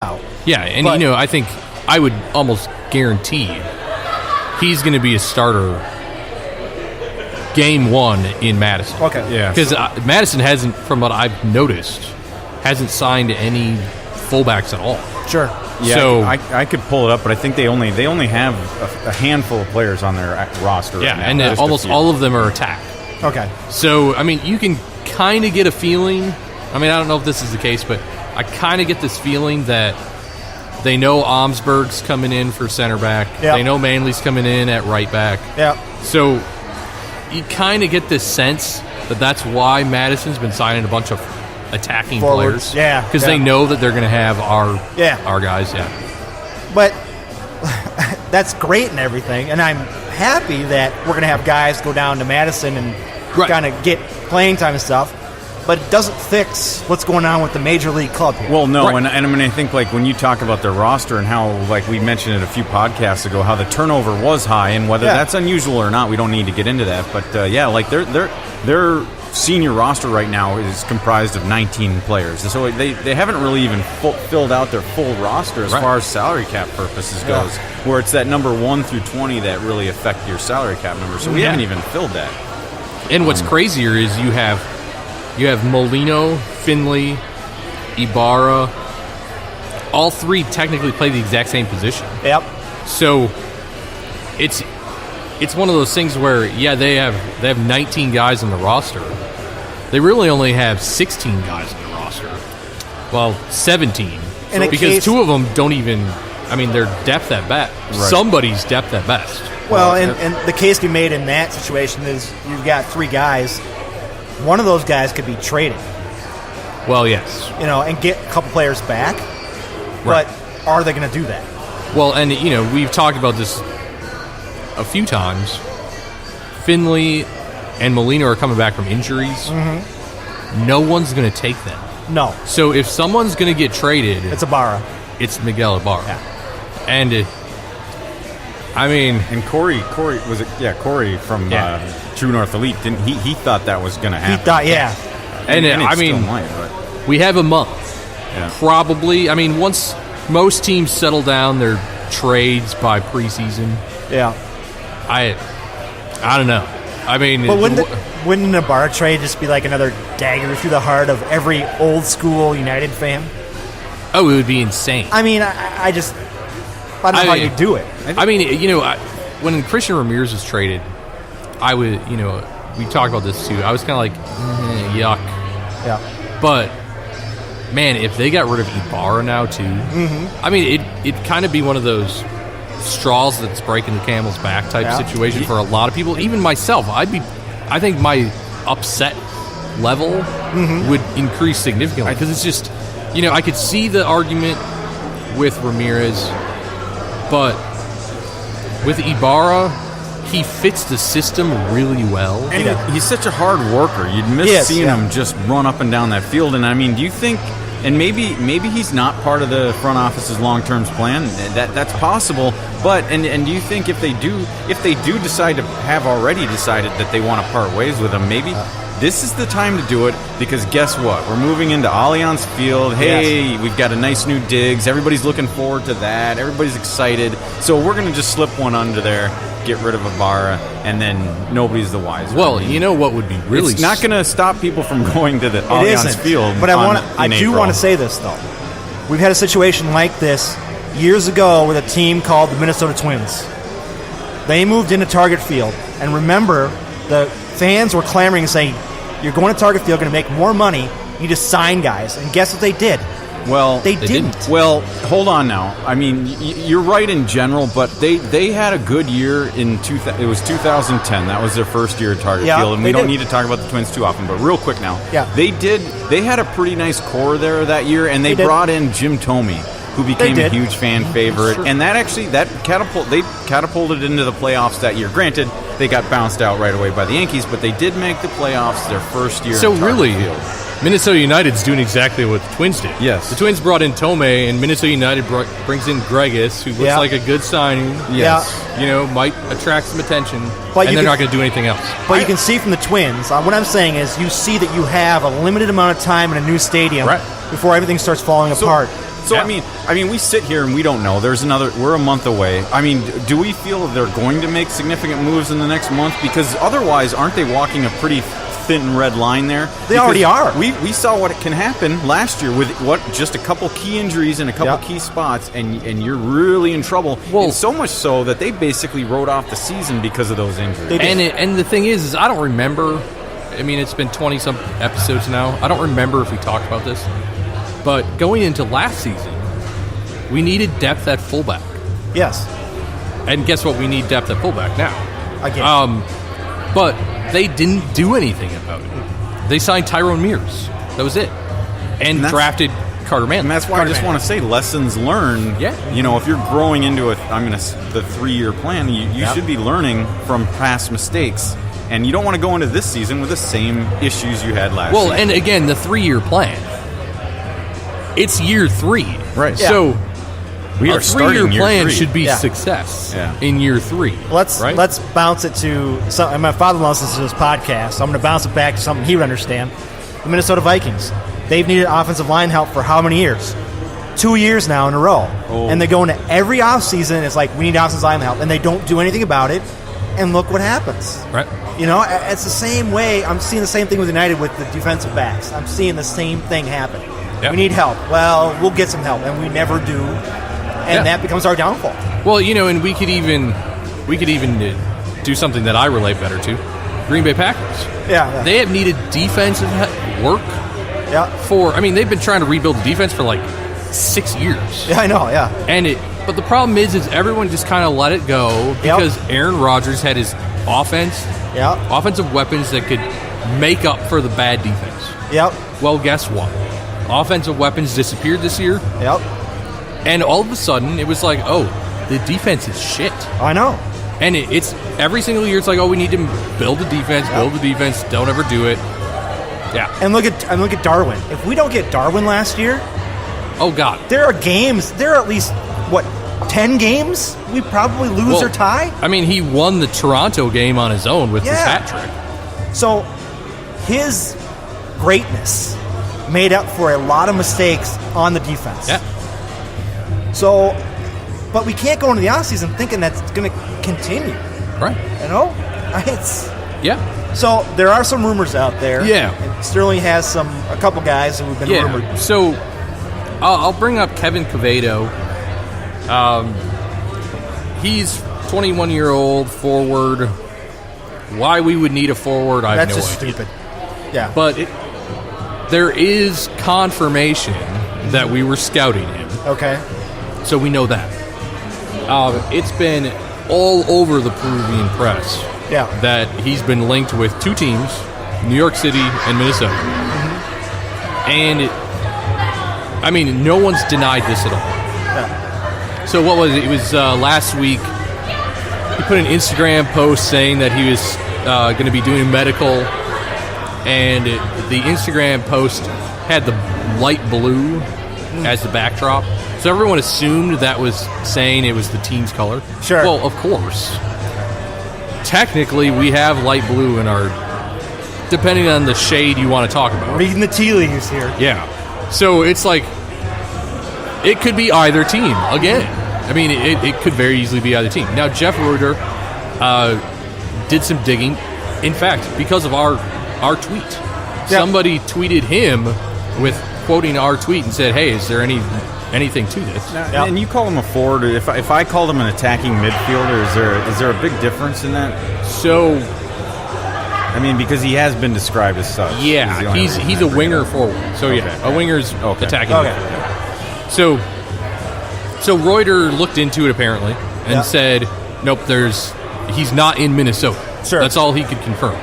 Yeah, and I think I would almost guarantee he's going to be a starter game one in Madison. Okay. Yeah. Because Madison hasn't, from what I've noticed, hasn't signed any fullbacks at all. Sure. Yeah, So I could pull it up, but I think they only have a handful of players on their roster. Yeah, right now. and Just a almost few. all of them are attack. Okay. So, I mean, you can kind of get a feeling. I mean, I don't know if this is the case, but I kind of get this feeling that they know Omsberg's coming in for center back. Yep. They know Manley's coming in at right back. Yeah. So you kind of get this sense that that's why Madison's been signing a bunch of attacking Forwards. players. Yeah, Because yeah. they know that they're going to have our guys, But that's great and everything, and I'm happy that we're going to have guys go down to Madison and kind of get playing time and stuff, but it doesn't fix what's going on with the major league club here. Well, no, Right. and I mean, I think like when you talk about their roster and how, like we mentioned it a few podcasts ago, how the turnover was high, and whether that's unusual or not, we don't need to get into that. But like their senior roster right now is comprised of 19 players, so they haven't really even filled out their full roster as far as salary cap purposes goes. Where it's that number 1 through 20 that really affect your salary cap number. So we haven't even filled that. And what's crazier is you have Molino, Finley, Ibarra. All three technically play the exact same position. Yep. So it's one of those things where they have 19 guys on the roster. They really only have 16 guys on the roster. Well, 17. Because two of them don't even. I mean, they're depth at best. Right. Somebody's depth at best. Well, and the case can be made in that situation is you've got 3 guys. One of those guys could be traded, Well, yes. and get a couple players back. Right. But are they going to do that? Well, and we've talked about this a few times. Finley and Molino are coming back from injuries. Mm-hmm. No one's going to take them. No. So if someone's going to get traded, It's Ibarra. it's Miguel Ibarra. Yeah. And I mean, And Corey was it? Yeah, Corey from True North Elite. Didn't he thought that was going to happen? He thought, and it I still mean, might, but we have a month. yeah. Probably. I mean, once most teams settle down their trades by preseason, Yeah. I don't know. I mean, But wouldn't an Ibarra trade just be like another dagger through the heart of every old school United fan? it would be insane. I mean, I don't know how you do it. I mean, when Christian Ramirez was traded, I would, we talked about this too. I was kind of like, yuck. Yeah. But man, if they got rid of Ibarra now too, I mean, it'd kind of be one of those straws that's breaking the camel's back type situation for a lot of people. Even myself, I think my upset level would increase significantly because it's just, I could see the argument with Ramirez, but with Ibarra, he fits the system really well. And he's such a hard worker. You'd miss seeing him just run up and down that field. And I mean, do you think? And maybe he's not part of the front office's long-term plan. That's possible. But and do you think if they do decide to have already decided that they want to part ways with him, maybe this is the time to do it? Because guess what? We're moving into Allianz Field. Hey, we've got a nice new digs. Everybody's looking forward to that. Everybody's excited. So we're going to just slip one under there, get rid of Ibarra, and then nobody's the wiser. Well, you know what would be really... It's not going to stop people from going to the Allianz Field. But I do want to say this, though. We've had a situation like this years ago with a team called the Minnesota Twins. They moved into Target Field, and remember, the fans were clamoring and saying, you're going to Target Field, going to make more money, you need to sign guys. And guess what they did? Well, they didn't. Well, hold on now. I mean, you're right in general, but they had a good year in it was 2010. That was their first year at Target Field, and we don't need to talk about the Twins too often. But real quick now, they had a pretty nice core there that year, and they brought in Jim Thome, who became a huge fan favorite, and that catapulted into the playoffs that year. Granted, they got bounced out right away by the Yankees, but they did make the playoffs their first year. So at Target really, Field. Minnesota United's doing exactly what the Twins did. Yes. The Twins brought in Thome, and Minnesota United brings in Gregus, who looks like a good signing. Yes. Might attract some attention, but and they're not going to do anything else. But you can see from the Twins, what I'm saying is you see that you have a limited amount of time in a new stadium before everything starts falling apart. So I mean, we sit here and we don't know. We're a month away. I mean, do we feel they're going to make significant moves in the next month? Because otherwise, aren't they walking a pretty thin red line there? They already are. We saw what can happen last year with just a couple key injuries in a couple key spots, and you're really in trouble. Well, and so much so that they basically wrote off the season because of those injuries. And the thing is I don't remember. I mean, it's been 20-some episodes now. I don't remember if we talked about this. But going into last season, we needed depth at fullback. Yes. And guess what? We need depth at fullback now. Again. But they didn't do anything about it. They signed Tyrone Mears. That was it. And drafted Carter Manley. And that's why I just want to say lessons learned. Yeah. You know, if you're growing into the 3-year plan, you should be learning from past mistakes. And you don't want to go into this season with the same issues you had last year. Well, and again, the 3-year plan. It's year 3. Right. Yeah. So we are a 3-year plan 3. should be success in year 3. Let's bounce it to something. My father-in-law listens to this podcast, so I'm going to bounce it back to something he would understand. The Minnesota Vikings. They've needed offensive line help for how many years? 2 years now in a row. Oh. And they go into every offseason, it's like, we need offensive line help, and they don't do anything about it, and look what happens. Right. You know, it's the same way. I'm seeing the same thing with United with the defensive backs. I'm seeing the same thing happen. Yep. We need help. Well, we'll get some help, and we never do, and that becomes our downfall. Well, you know, and we could even do something that I relate better to. Green Bay Packers. Yeah. They have needed defensive work for, I mean, they've been trying to rebuild the defense for like 6 years. Yeah, I know, yeah. But the problem is everyone just kind of let it go because Aaron Rodgers had his offensive weapons that could make up for the bad defense. Yep. Well, guess what? Offensive weapons disappeared this year. Yep. And all of a sudden, it was like, oh, the defense is shit. I know. And it's every single year, it's like, oh, we need to build the defense, don't ever do it. Yeah. And look at Darwin. If we don't get Darwin last year, oh God, there are at least 10 games we probably lose or tie. I mean, he won the Toronto game on his own with his hat trick. So his greatness made up for a lot of mistakes on the defense. Yeah. So, but we can't go into the offseason thinking that's going to continue. Right. You know? So there are some rumors out there. Yeah. And Sterling has a couple guys who have been rumored. So I'll bring up Kevin Quevedo. He's 21-year-old forward. Why we would need a forward, I have no idea. That's just stupid. Yeah. But there is confirmation that we were scouting him. Okay. So we know that. It's been all over the Peruvian press that he's been linked with 2 teams, New York City and Minnesota. Mm-hmm. And, I mean, no one's denied this at all. Yeah. So what was it? It was last week. He put an Instagram post saying that he was going to be doing medical, and the Instagram post had the light blue as the backdrop. So everyone assumed that was saying it was the team's color. Sure. Well, of course. Technically, we have light blue in our, depending on the shade you want to talk about. Reading the tea leaves here. Yeah. So it's like, it could be either team again. I mean, it could very easily be either team. Now, Jeff Reuter did some digging. In fact, because of our tweet, somebody tweeted him with quoting our tweet and said, "Hey, is there anything to this?" Now, and you call him a forward. If I called him an attacking midfielder, is there a big difference in that? So, I mean, because he has been described as such. Yeah, he's a winger forward. So a winger's attacking midfielder. So Reuter looked into it apparently and said, "Nope, he's not in Minnesota." Sure. That's all he could confirm.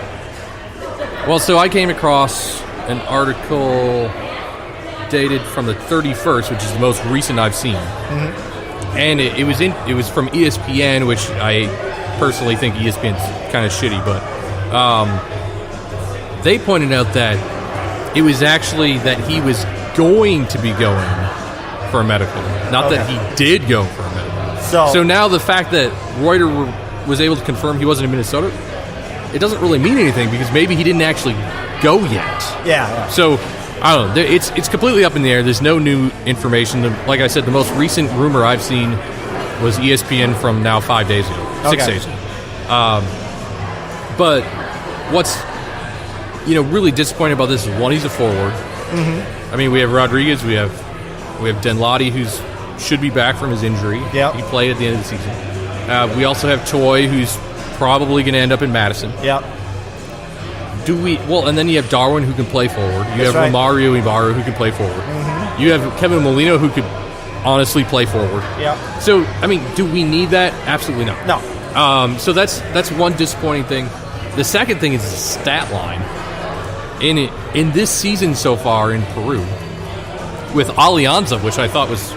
Well, so I came across an article dated from the 31st, which is the most recent I've seen, and it was from ESPN, which I personally think ESPN's kind of shitty, but they pointed out that it was actually that he was going to be going for a medical, not that he did go for a medical. So now the fact that Reuter was able to confirm he wasn't in Minnesota, it doesn't really mean anything because maybe he didn't actually go yet. Yeah. So I don't know. It's completely up in the air. There's no new information. Like I said, the most recent rumor I've seen was ESPN from now 5 days ago, 6 days ago. But what's really disappointing about this is, one, he's a forward. I mean, we have Rodriguez, we have Denlati, who's should be back from his injury. Yep. He played at the end of the season. We also have Toy, who's probably going to end up in Madison. Yep. And then you have Darwin, who can play forward. You have Romario Ibarra, who can play forward. You have Kevin Molino, who could honestly play forward. Yep. So, I mean, do we need that? Absolutely not. No. So that's one disappointing thing. The second thing is the stat line. In this season so far in Peru, with Alianza, which I thought was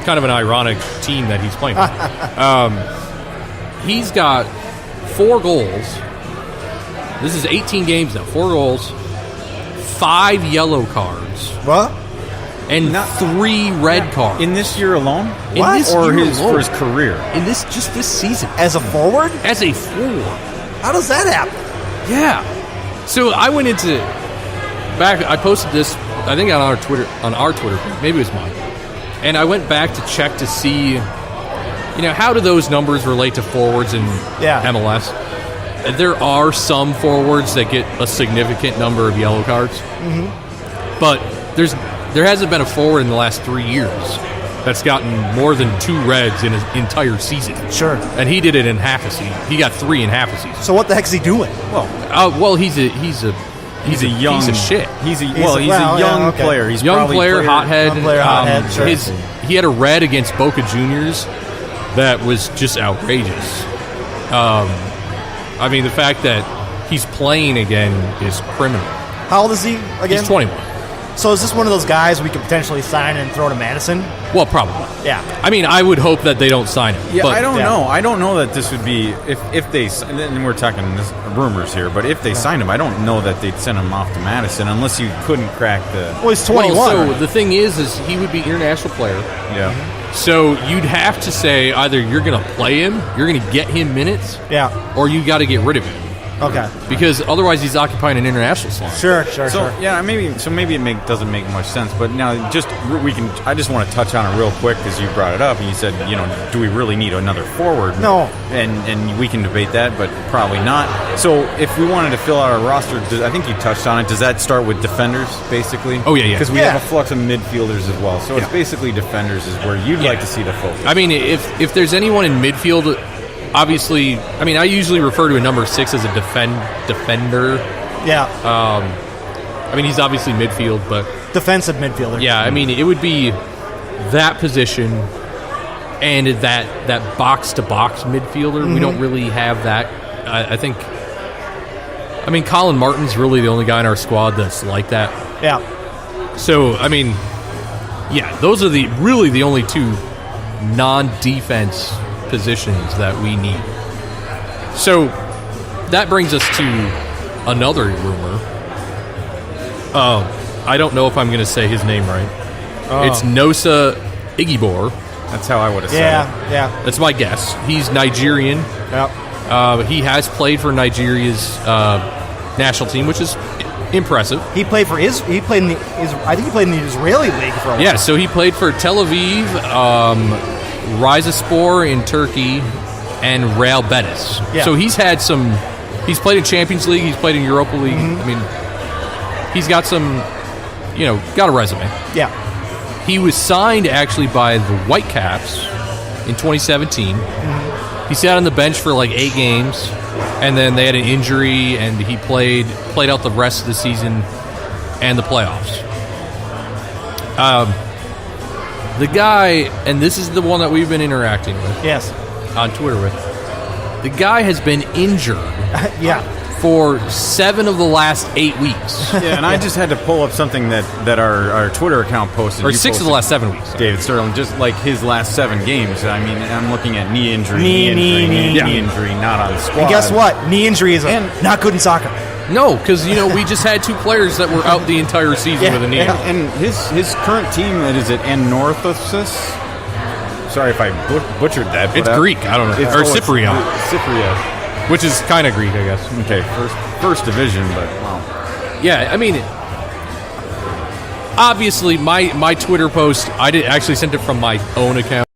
kind of an ironic team that he's playing with, he's got 4 goals. This is 18 games now. 4 goals, 5 yellow cards. What? And 3 red cards. In this year alone? For his career? Just this season. As a forward? As a forward. How does that happen? Yeah. So I went I posted this, I think on our Twitter feed, maybe it was mine. And I went back to check to see, how do those numbers relate to forwards in MLS? There are some forwards that get a significant number of yellow cards. But there hasn't been a forward in the last 3 years that's gotten more than 2 reds in an entire season. Sure. And he did it in half a season. He got 3 in half a season. So what the heck's he doing? He's a young piece of shit. He's a young player. He's young player, hothead. Sure. He had a red against Boca Juniors that was just outrageous. I mean, the fact that he's playing again is criminal. How old is he again? He's 21. So is this one of those guys we could potentially sign and throw to Madison? Well, probably. Yeah. I mean, I would hope that they don't sign him. Yeah, I don't know. I don't know that this would be if they. And we're talking rumors here, but if they signed him, I don't know that they'd send him off to Madison unless you couldn't crack the. Well, he's 21. Well, so the thing is he would be international player. Yeah. So you'd have to say either you're going to play him, you're going to get him minutes, or you got to get rid of him. Okay. Because otherwise he's occupying an international slot. Sure. Yeah, maybe it doesn't make much sense. But now I just want to touch on it real quick because you brought it up and you said, do we really need another forward? No. And we can debate that, but probably not. So if we wanted to fill out our roster, I think you touched on it. Does that start with defenders basically? Oh yeah. Because we have a flux of midfielders as well. So it's basically defenders is where you'd like to see the focus. I mean, if there's anyone in midfield. Obviously, I mean, I usually refer to a number 6 as a defender. Yeah. I mean, he's obviously midfield, but... Defensive midfielder. Yeah, I mean, it would be that position and that box-to-box midfielder. We don't really have that. I think... I mean, Colin Martin's really the only guy in our squad that's like that. Yeah. So, I mean, those are really the only 2 non-defense positions that we need. So that brings us to another rumor. I don't know if I'm going to say his name right. It's Nosa Igibor. That's how I would have said it. Yeah. That's my guess. He's Nigerian. Yep. He has played for Nigeria's national team, which is impressive. He played in the Israeli league for a while. Yeah, so he played for Tel Aviv, Rizaspor in Turkey, and Real Betis. Yeah. So he's played in Champions League, he's played in Europa League. I mean, he's got got a resume. Yeah. He was signed actually by the Whitecaps in 2017. He sat on the bench for like 8 games, and then they had an injury, and he played out the rest of the season and the playoffs. The guy, and this is the one that we've been interacting with. Yes. On Twitter with. The guy has been injured. For 7 of the last 8 weeks. Yeah, and I just had to pull up something that our Twitter account posted. Or 6 of the last 7 weeks. David Sterling, just like his last 7 games. I mean, I'm looking at knee injury, knee injury, not on the squad. And guess what? Knee injury is not good in soccer. No, because we just had 2 players that were out the entire season with a knee injury. And his current team, that is at MNUFC. Sorry if I butchered that. It's Greek. I don't know. Or Cypriot. Cypriot. Which is kind of Greek, I guess. Okay, first division, but wow. Yeah, I mean, obviously, my Twitter post, I did actually sent it from my own account.